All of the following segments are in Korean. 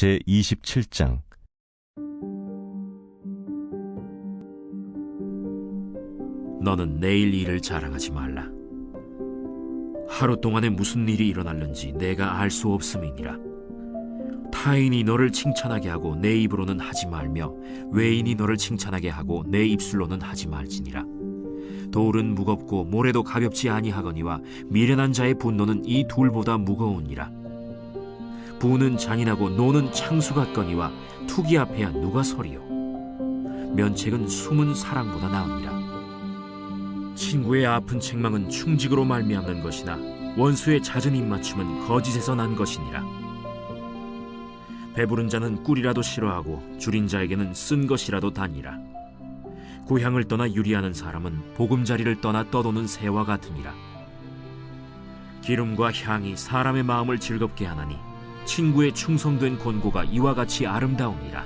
제27장. 너는 내일 일을 자랑하지 말라. 하루 동안에 무슨 일이 일어날는지 내가 알 수 없음이니라. 타인이 너를 칭찬하게 하고 내 입으로는 하지 말며 외인이 너를 칭찬하게 하고 내 입술로는 하지 말지니라. 돌은 무겁고 모래도 가볍지 아니하거니와 미련한 자의 분노는 이 둘보다 무거우니라. 부는 잔인하고 노는 창수 같거니와 투기 앞에야 누가 서리요. 면책은 숨은 사랑보다 나으니라. 친구의 아픈 책망은 충직으로 말미암는 것이나 원수의 잦은 입맞춤은 거짓에서 난 것이니라. 배부른 자는 꿀이라도 싫어하고 줄인 자에게는 쓴 것이라도 다니라. 고향을 떠나 유리하는 사람은 보금자리를 떠나 떠도는 새와 같으니라. 기름과 향이 사람의 마음을 즐겁게 하나니 친구의 충성된 권고가 이와 같이 아름다우니라.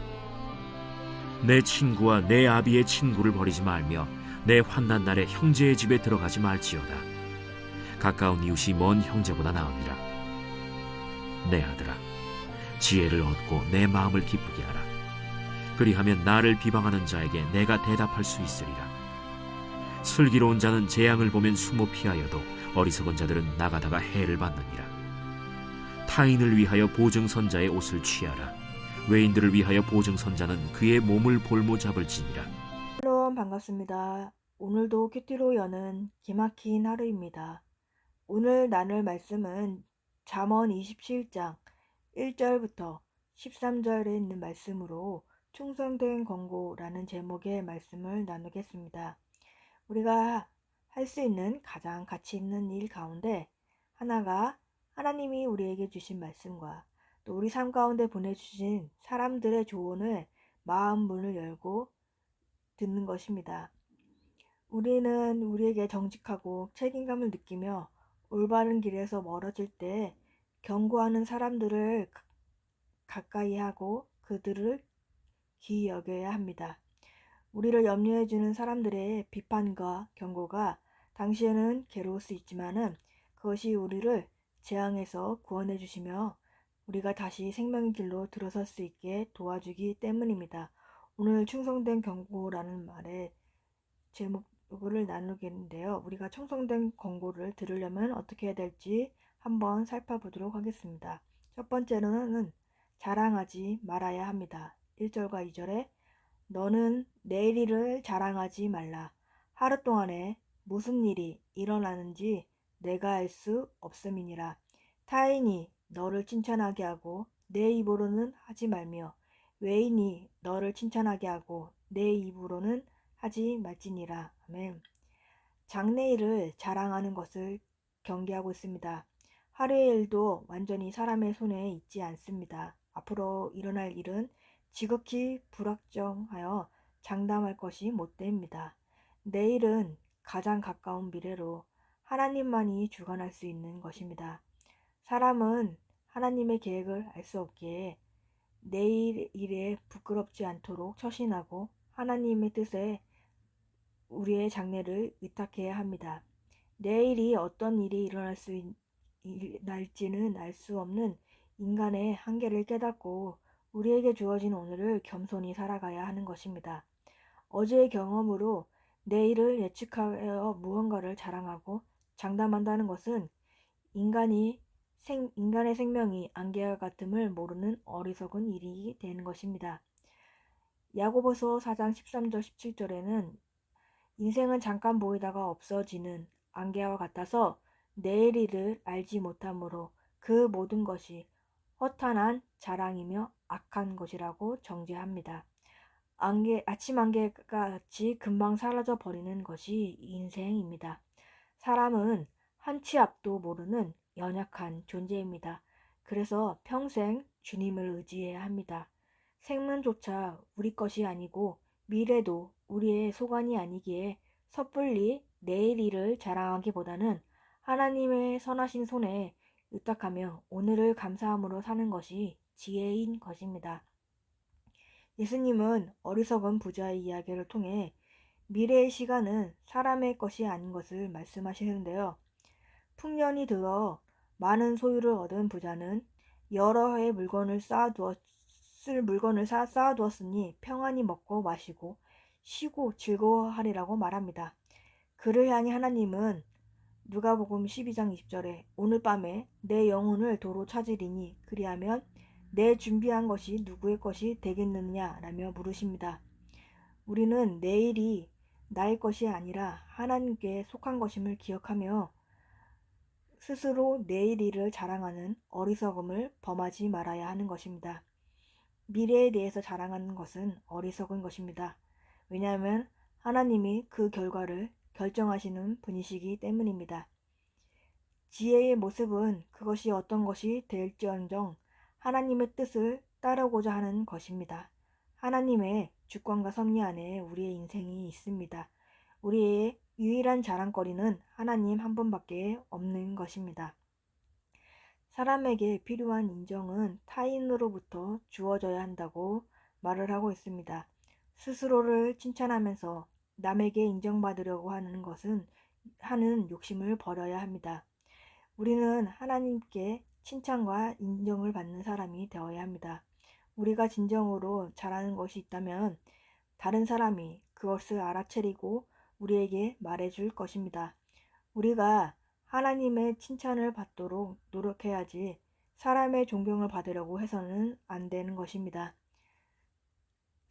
내 친구와 내 아비의 친구를 버리지 말며 내 환난 날에 형제의 집에 들어가지 말지어다. 가까운 이웃이 먼 형제보다 나으니라. 내 아들아, 지혜를 얻고 내 마음을 기쁘게 하라. 그리하면 나를 비방하는 자에게 내가 대답할 수 있으리라. 슬기로운 자는 재앙을 보면 숨어 피하여도 어리석은 자들은 나가다가 해를 받느니라. 타인을 위하여 보증선자의 옷을 취하라. 외인들을 위하여 보증선자는 그의 몸을 볼모 잡을지니라. 여러분 반갑습니다. 오늘도 큐티로 여는 기막힌 하루입니다. 오늘 나눌 말씀은 잠언 27장 1절부터 13절에 있는 말씀으로 충성된 권고라는 제목의 말씀을 나누겠습니다. 우리가 할 수 있는 가장 가치 있는 일 가운데 하나가 하나님이 우리에게 주신 말씀과 또 우리 삶 가운데 보내주신 사람들의 조언을 마음 문을 열고 듣는 것입니다. 우리는 우리에게 정직하고 책임감을 느끼며 올바른 길에서 멀어질 때 경고하는 사람들을 가까이 하고 그들을 귀히 여겨야 합니다. 우리를 염려해주는 사람들의 비판과 경고가 당시에는 괴로울 수 있지만은 그것이 우리를 재앙에서 구원해 주시며 우리가 다시 생명의 길로 들어설 수 있게 도와주기 때문입니다. 오늘 충성된 경고라는 말의 제목을 나누겠는데요. 우리가 충성된 권고를 들으려면 어떻게 해야 될지 한번 살펴보도록 하겠습니다. 첫 번째로는 자랑하지 말아야 합니다. 1절과 2절에 너는 내일 일을 자랑하지 말라. 하루 동안에 무슨 일이 일어나는지 내가 알 수 없음이니라. 타인이 너를 칭찬하게 하고 내 입으로는 하지 말며 외인이 너를 칭찬하게 하고 내 입으로는 하지 말지니라. 아멘. 장래일을 자랑하는 것을 경계하고 있습니다. 하루의 일도 완전히 사람의 손에 있지 않습니다. 앞으로 일어날 일은 지극히 불확정하여 장담할 것이 못됩니다. 내일은 가장 가까운 미래로 하나님만이 주관할 수 있는 것입니다. 사람은 하나님의 계획을 알 수 없기에 내일 일에 부끄럽지 않도록 처신하고 하나님의 뜻에 우리의 장래를 의탁해야 합니다. 내일이 어떤 일이 날지는 알 수 없는 인간의 한계를 깨닫고 우리에게 주어진 오늘을 겸손히 살아가야 하는 것입니다. 어제의 경험으로 내일을 예측하여 무언가를 자랑하고 장담한다는 것은 인간의 생명이 안개와 같음을 모르는 어리석은 일이 되는 것입니다. 야고보서 4장 13절 17절에는 인생은 잠깐 보이다가 없어지는 안개와 같아서 내일 일을 알지 못하므로 그 모든 것이 허탄한 자랑이며 악한 것이라고 정죄합니다. 아침 안개가 같이 금방 사라져 버리는 것이 인생입니다. 사람은 한 치 앞도 모르는 연약한 존재입니다. 그래서 평생 주님을 의지해야 합니다. 생명조차 우리 것이 아니고 미래도 우리의 소관이 아니기에 섣불리 내일 일을 자랑하기보다는 하나님의 선하신 손에 의탁하며 오늘을 감사함으로 사는 것이 지혜인 것입니다. 예수님은 어리석은 부자의 이야기를 통해 미래의 시간은 사람의 것이 아닌 것을 말씀하시는데요. 풍년이 들어 많은 소유를 얻은 부자는 여러 해의 물건을 쌓아두었을 쓸 물건을 쌓아두었으니 평안히 먹고 마시고 쉬고 즐거워하리라고 말합니다. 그를 향해 하나님은 누가복음 12장 20절에 오늘 밤에 내 영혼을 도로 찾으리니 그리하면 내 준비한 것이 누구의 것이 되겠느냐 라며 물으십니다. 우리는 내일이 나의 것이 아니라 하나님께 속한 것임을 기억하며 스스로 내일 일을 자랑하는 어리석음을 범하지 말아야 하는 것입니다. 미래에 대해서 자랑하는 것은 어리석은 것입니다. 왜냐하면 하나님이 그 결과를 결정하시는 분이시기 때문입니다. 지혜의 모습은 그것이 어떤 것이 될지언정 하나님의 뜻을 따르고자 하는 것입니다. 하나님의 주권과 섭리 안에 우리의 인생이 있습니다. 우리의 유일한 자랑거리는 하나님 한 분밖에 없는 것입니다. 사람에게 필요한 인정은 타인으로부터 주어져야 한다고 말을 하고 있습니다. 스스로를 칭찬하면서 남에게 인정받으려고 하는 욕심을 버려야 합니다. 우리는 하나님께 칭찬과 인정을 받는 사람이 되어야 합니다. 우리가 진정으로 잘하는 것이 있다면 다른 사람이 그것을 알아채리고 우리에게 말해줄 것입니다. 우리가 하나님의 칭찬을 받도록 노력해야지 사람의 존경을 받으려고 해서는 안 되는 것입니다.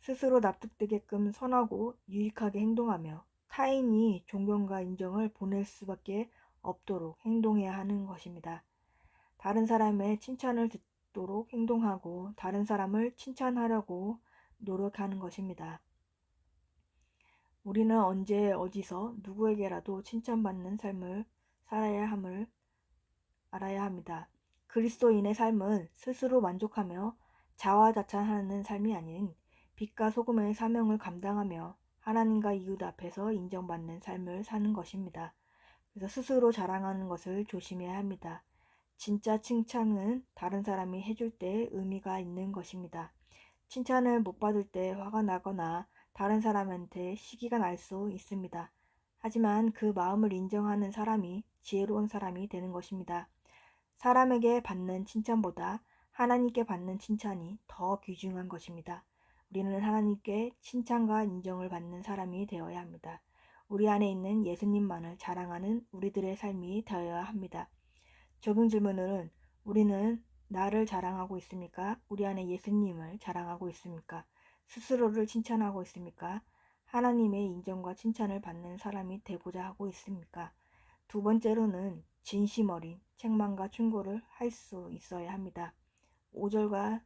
스스로 납득되게끔 선하고 유익하게 행동하며 타인이 존경과 인정을 보낼 수밖에 없도록 행동해야 하는 것입니다. 다른 사람의 칭찬을 듣도록 행동하고 다른 사람을 칭찬하려고 노력하는 것입니다. 우리는 언제 어디서 누구에게라도 칭찬받는 삶을 살아야 함을 알아야 합니다. 그리스도인의 삶은 스스로 만족하며 자화자찬하는 삶이 아닌 빛과 소금의 사명을 감당하며 하나님과 이웃 앞에서 인정받는 삶을 사는 것입니다. 그래서 스스로 자랑하는 것을 조심해야 합니다. 진짜 칭찬은 다른 사람이 해줄 때 의미가 있는 것입니다. 칭찬을 못 받을 때 화가 나거나 다른 사람한테 시기가 날 수 있습니다. 하지만 그 마음을 인정하는 사람이 지혜로운 사람이 되는 것입니다. 사람에게 받는 칭찬보다 하나님께 받는 칭찬이 더 귀중한 것입니다. 우리는 하나님께 칭찬과 인정을 받는 사람이 되어야 합니다. 우리 안에 있는 예수님만을 자랑하는 우리들의 삶이 되어야 합니다. 적용 질문은 우리는 나를 자랑하고 있습니까? 우리 안에 예수님을 자랑하고 있습니까? 스스로를 칭찬하고 있습니까? 하나님의 인정과 칭찬을 받는 사람이 되고자 하고 있습니까? 두 번째로는 진심 어린 책망과 충고를 할 수 있어야 합니다. 5절과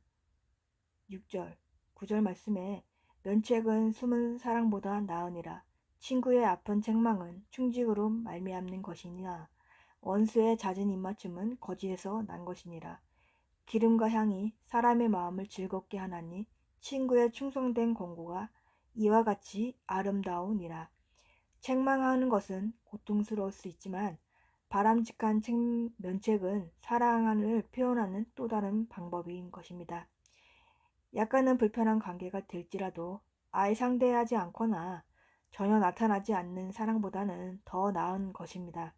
6절, 9절 말씀에 면책은 숨은 사랑보다 나으니라. 친구의 아픈 책망은 충직으로 말미암는 것이니라. 원수의 잦은 입맞춤은 거짓에서 난 것이니라. 기름과 향이 사람의 마음을 즐겁게 하나니 친구의 충성된 권고가 이와 같이 아름다우니라. 책망하는 것은 고통스러울 수 있지만 바람직한 면책은 사랑을 표현하는 또 다른 방법인 것입니다. 약간은 불편한 관계가 될지라도 아예 상대하지 않거나 전혀 나타나지 않는 사랑보다는 더 나은 것입니다.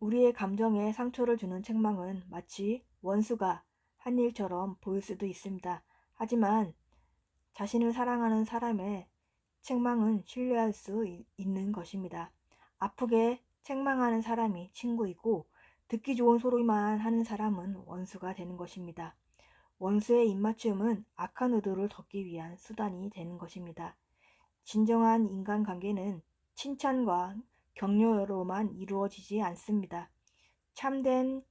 우리의 감정에 상처를 주는 책망은 마치 원수가 한 일처럼 보일 수도 있습니다. 하지만 자신을 사랑하는 사람의 책망은 신뢰할 수 있는 것입니다. 아프게 책망하는 사람이 친구이고 듣기 좋은 소리만 하는 사람은 원수가 되는 것입니다. 원수의 입맞춤은 악한 의도를 덮기 위한 수단이 되는 것입니다. 진정한 인간관계는 칭찬과 격려로만 이루어지지 않습니다. 참된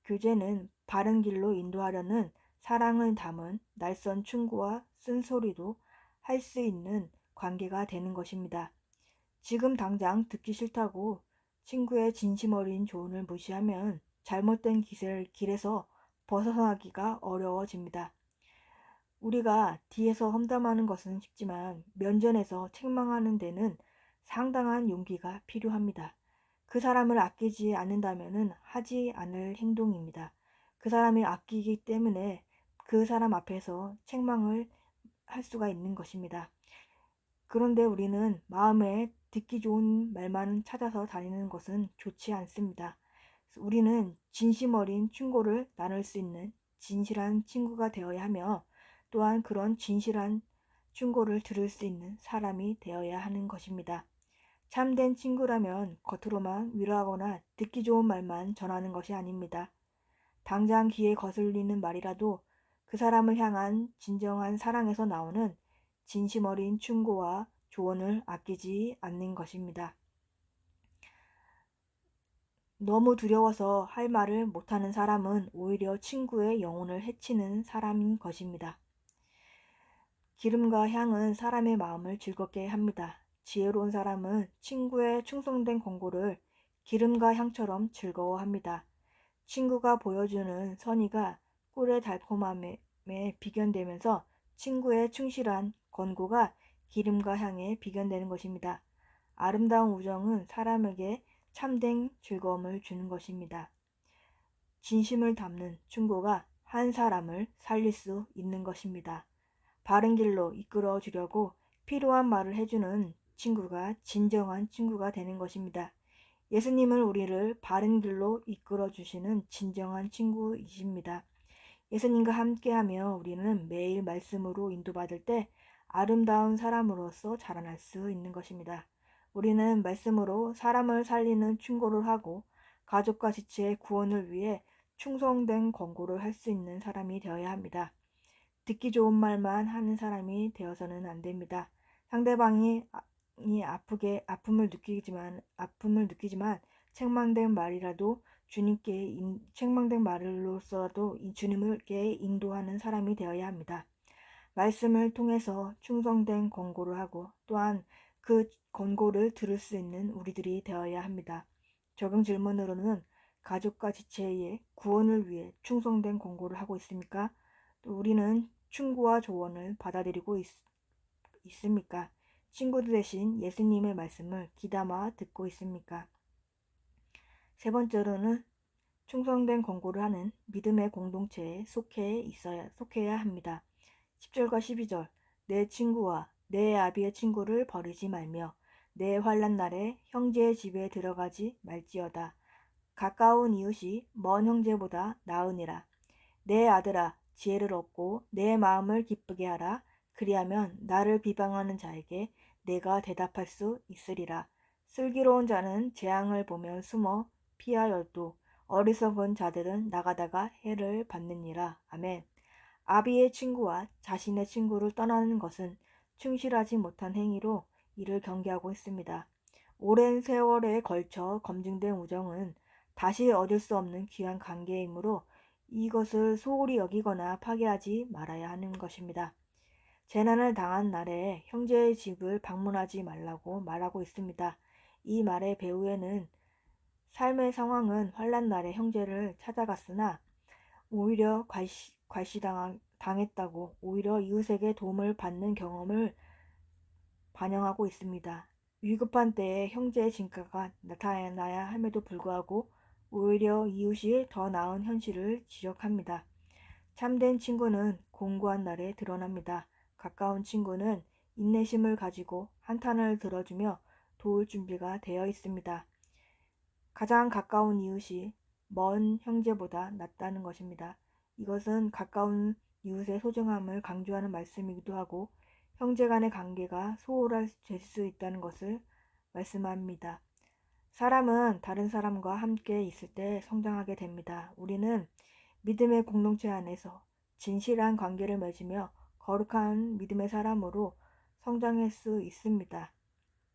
교제는 바른 길로 인도하려는 사랑을 담은 날선 충고와 쓴소리도 할 수 있는 관계가 되는 것입니다. 지금 당장 듣기 싫다고 친구의 진심 어린 조언을 무시하면 잘못된 길에서 벗어나기가 어려워집니다. 우리가 뒤에서 험담하는 것은 쉽지만 면전에서 책망하는 데는 상당한 용기가 필요합니다. 그 사람을 아끼지 않는다면 하지 않을 행동입니다. 그 사람을 아끼기 때문에 그 사람 앞에서 책망을 할 수가 있는 것입니다. 그런데 우리는 마음에 듣기 좋은 말만 찾아서 다니는 것은 좋지 않습니다. 우리는 진심 어린 충고를 나눌 수 있는 진실한 친구가 되어야 하며 또한 그런 진실한 충고를 들을 수 있는 사람이 되어야 하는 것입니다. 참된 친구라면 겉으로만 위로하거나 듣기 좋은 말만 전하는 것이 아닙니다. 당장 귀에 거슬리는 말이라도 그 사람을 향한 진정한 사랑에서 나오는 진심 어린 충고와 조언을 아끼지 않는 것입니다. 너무 두려워서 할 말을 못하는 사람은 오히려 친구의 영혼을 해치는 사람인 것입니다. 기름과 향은 사람의 마음을 즐겁게 합니다. 지혜로운 사람은 친구의 충성된 권고를 기름과 향처럼 즐거워합니다. 친구가 보여주는 선의가 꿀의 달콤함에 비견되면서 친구의 충실한 권고가 기름과 향에 비견되는 것입니다. 아름다운 우정은 사람에게 참된 즐거움을 주는 것입니다. 진심을 담는 충고가 한 사람을 살릴 수 있는 것입니다. 바른 길로 이끌어 주려고 필요한 말을 해주는 친구가 진정한 친구가 되는 것입니다. 예수님은 우리를 바른 길로 이끌어 주시는 진정한 친구이십니다. 예수님과 함께하며 우리는 매일 말씀으로 인도받을 때 아름다운 사람으로서 자라날 수 있는 것입니다. 우리는 말씀으로 사람을 살리는 충고를 하고 가족과 지체의 구원을 위해 충성된 권고를 할 수 있는 사람이 되어야 합니다. 듣기 좋은 말만 하는 사람이 되어서는 안 됩니다. 상대방이 아픔을 느끼지만 책망된 말이라도 책망된 말로서라도 주님께 인도하는 사람이 되어야 합니다. 말씀을 통해서 충성된 권고를 하고 또한 그 권고를 들을 수 있는 우리들이 되어야 합니다. 적용 질문으로는 가족과 지체의 구원을 위해 충성된 권고를 하고 있습니까? 또 우리는 충고와 조언을 받아들이고 있습니까? 친구들 대신 예수님의 말씀을 귀담아 듣고 있습니까? 세 번째로는 충성된 권고를 하는 믿음의 공동체에 속해야 합니다. 10절과 12절 내 친구와 내 아비의 친구를 버리지 말며 내 환난 날에 형제의 집에 들어가지 말지어다. 가까운 이웃이 먼 형제보다 나으니라. 내 아들아 지혜를 얻고 내 마음을 기쁘게 하라. 그리하면 나를 비방하는 자에게 내가 대답할 수 있으리라. 슬기로운 자는 재앙을 보며 숨어 피하여도 어리석은 자들은 나가다가 해를 받느니라. 아멘. 아비의 친구와 자신의 친구를 떠나는 것은 충실하지 못한 행위로 이를 경계하고 있습니다. 오랜 세월에 걸쳐 검증된 우정은 다시 얻을 수 없는 귀한 관계이므로 이것을 소홀히 여기거나 파괴하지 말아야 하는 것입니다. 재난을 당한 날에 형제의 집을 방문하지 말라고 말하고 있습니다. 이 말의 배후에는 삶의 상황은 환난 날에 형제를 찾아갔으나 오히려 당했다고 오히려 이웃에게 도움을 받는 경험을 반영하고 있습니다. 위급한 때에 형제의 진가가 나타나야 함에도 불구하고 오히려 이웃이 더 나은 현실을 지적합니다. 참된 친구는 공고한 날에 드러납니다. 가까운 친구는 인내심을 가지고 한탄을 들어주며 도울 준비가 되어 있습니다. 가장 가까운 이웃이 먼 형제보다 낫다는 것입니다. 이것은 가까운 이웃의 소중함을 강조하는 말씀이기도 하고 형제 간의 관계가 소홀할 수 있다는 것을 말씀합니다. 사람은 다른 사람과 함께 있을 때 성장하게 됩니다. 우리는 믿음의 공동체 안에서 진실한 관계를 맺으며 거룩한 믿음의 사람으로 성장할 수 있습니다.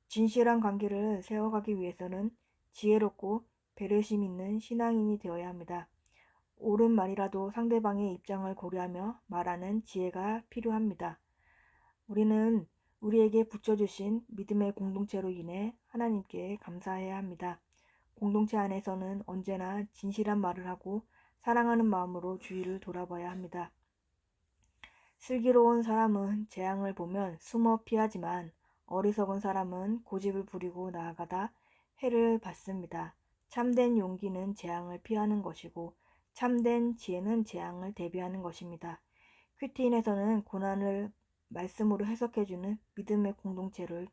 진실한 관계를 세워가기 위해서는 지혜롭고 배려심 있는 신앙인이 되어야 합니다. 옳은 말이라도 상대방의 입장을 고려하며 말하는 지혜가 필요합니다. 우리는 우리에게 붙여주신 믿음의 공동체로 인해 하나님께 감사해야 합니다. 공동체 안에서는 언제나 진실한 말을 하고 사랑하는 마음으로 주위를 돌아봐야 합니다. 슬기로운 사람은 재앙을 보면 숨어 피하지만 어리석은 사람은 고집을 부리고 나아가다 해를 받습니다. 참된 용기는 재앙을 피하는 것이고 참된 지혜는 재앙을 대비하는 것입니다. 큐티인에서는 고난을 말씀으로 해석해주는 믿음의 공동체를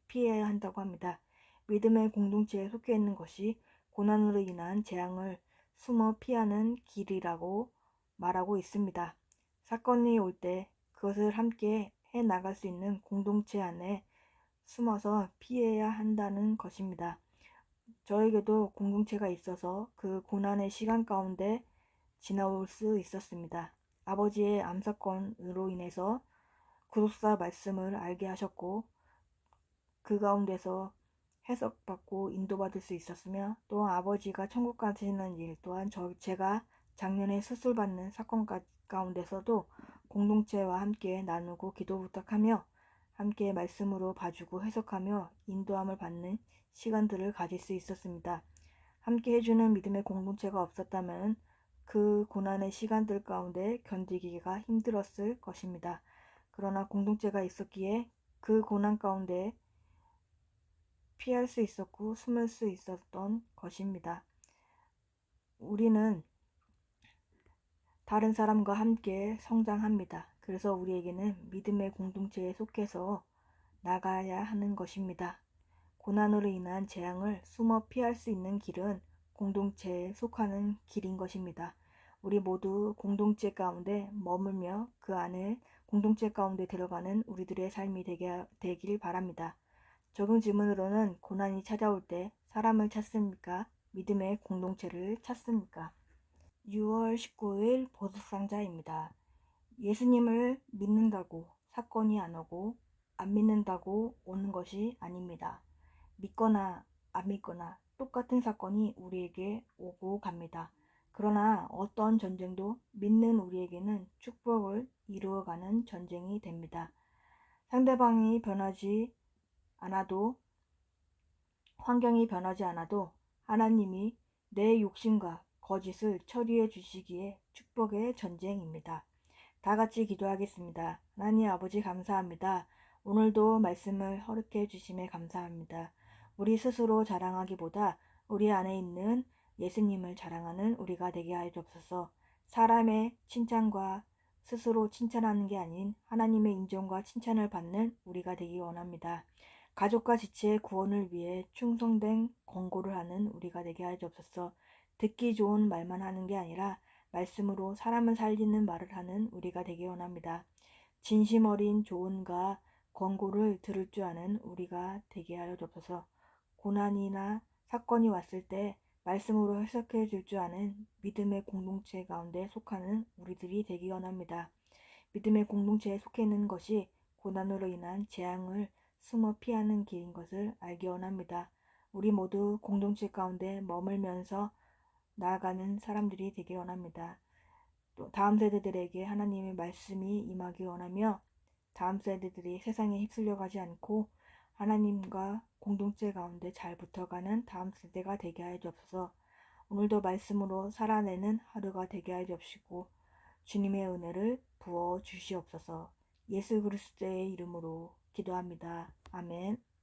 피해야 한다고 합니다. 믿음의 공동체에 속해 있는 것이 고난으로 인한 재앙을 숨어 피하는 길이라고 말하고 있습니다. 사건이 올 때 그것을 함께 해 나갈 수 있는 공동체 안에 숨어서 피해야 한다는 것입니다. 저에게도 공동체가 있어서 그 고난의 시간 가운데 지나올 수 있었습니다. 아버지의 암사건으로 인해서 구속사 말씀을 알게 하셨고 그 가운데서 해석받고 인도받을 수 있었으며, 또 아버지가 천국 가시는 일 또한 제가 작년에 수술받는 사건 가운데서도 공동체와 함께 나누고 기도 부탁하며 함께 말씀으로 봐주고 해석하며 인도함을 받는 시간들을 가질 수 있었습니다. 함께 해주는 믿음의 공동체가 없었다면 그 고난의 시간들 가운데 견디기가 힘들었을 것입니다. 그러나 공동체가 있었기에 그 고난 가운데 피할 수 있었고 숨을 수 있었던 것입니다. 우리는 다른 사람과 함께 성장합니다. 그래서 우리에게는 믿음의 공동체에 속해서 나가야 하는 것입니다. 고난으로 인한 재앙을 숨어 피할 수 있는 길은 공동체에 속하는 길인 것입니다. 우리 모두 공동체 가운데 머물며 그 안에 공동체 가운데 들어가는 우리들의 삶이 되길 바랍니다. 적용 질문으로는 고난이 찾아올 때 사람을 찾습니까? 믿음의 공동체를 찾습니까? 6월 19일 보석상자입니다. 예수님을 믿는다고 사건이 안 오고 안 믿는다고 오는 것이 아닙니다. 믿거나 안 믿거나 똑같은 사건이 우리에게 오고 갑니다. 그러나 어떤 전쟁도 믿는 우리에게는 축복을 이루어가는 전쟁이 됩니다. 상대방이 변하지 않아도, 환경이 변하지 않아도 하나님이 내 욕심과 거짓을 처리해 주시기에 축복의 전쟁입니다. 다 같이 기도하겠습니다. 하나님 아버지 감사합니다. 오늘도 말씀을 허락해 주심에 감사합니다. 우리 스스로 자랑하기보다 우리 안에 있는 예수님을 자랑하는 우리가 되게 하여 주옵소서. 사람의 칭찬과 스스로 칭찬하는 게 아닌 하나님의 인정과 칭찬을 받는 우리가 되기 원합니다. 가족과 지체의 구원을 위해 충성된 권고를 하는 우리가 되게 하여 주옵소서. 듣기 좋은 말만 하는 게 아니라 말씀으로 사람을 살리는 말을 하는 우리가 되기 원합니다. 진심 어린 조언과 권고를 들을 줄 아는 우리가 되게 하여 주옵소서. 고난이나 사건이 왔을 때 말씀으로 해석해 줄 줄 아는 믿음의 공동체 가운데 속하는 우리들이 되기 원합니다. 믿음의 공동체에 속해 있는 것이 고난으로 인한 재앙을 숨어 피하는 길인 것을 알기 원합니다. 우리 모두 공동체 가운데 머물면서 나아가는 사람들이 되기 원합니다. 또 다음 세대들에게 하나님의 말씀이 임하기 원하며 다음 세대들이 세상에 휩쓸려 가지 않고 하나님과 공동체 가운데 잘 붙어가는 다음 세대가 되게 하여 주옵소서. 오늘도 말씀으로 살아내는 하루가 되게 하여 주옵시고 주님의 은혜를 부어 주시옵소서. 예수 그리스도의 이름으로 기도합니다. 아멘.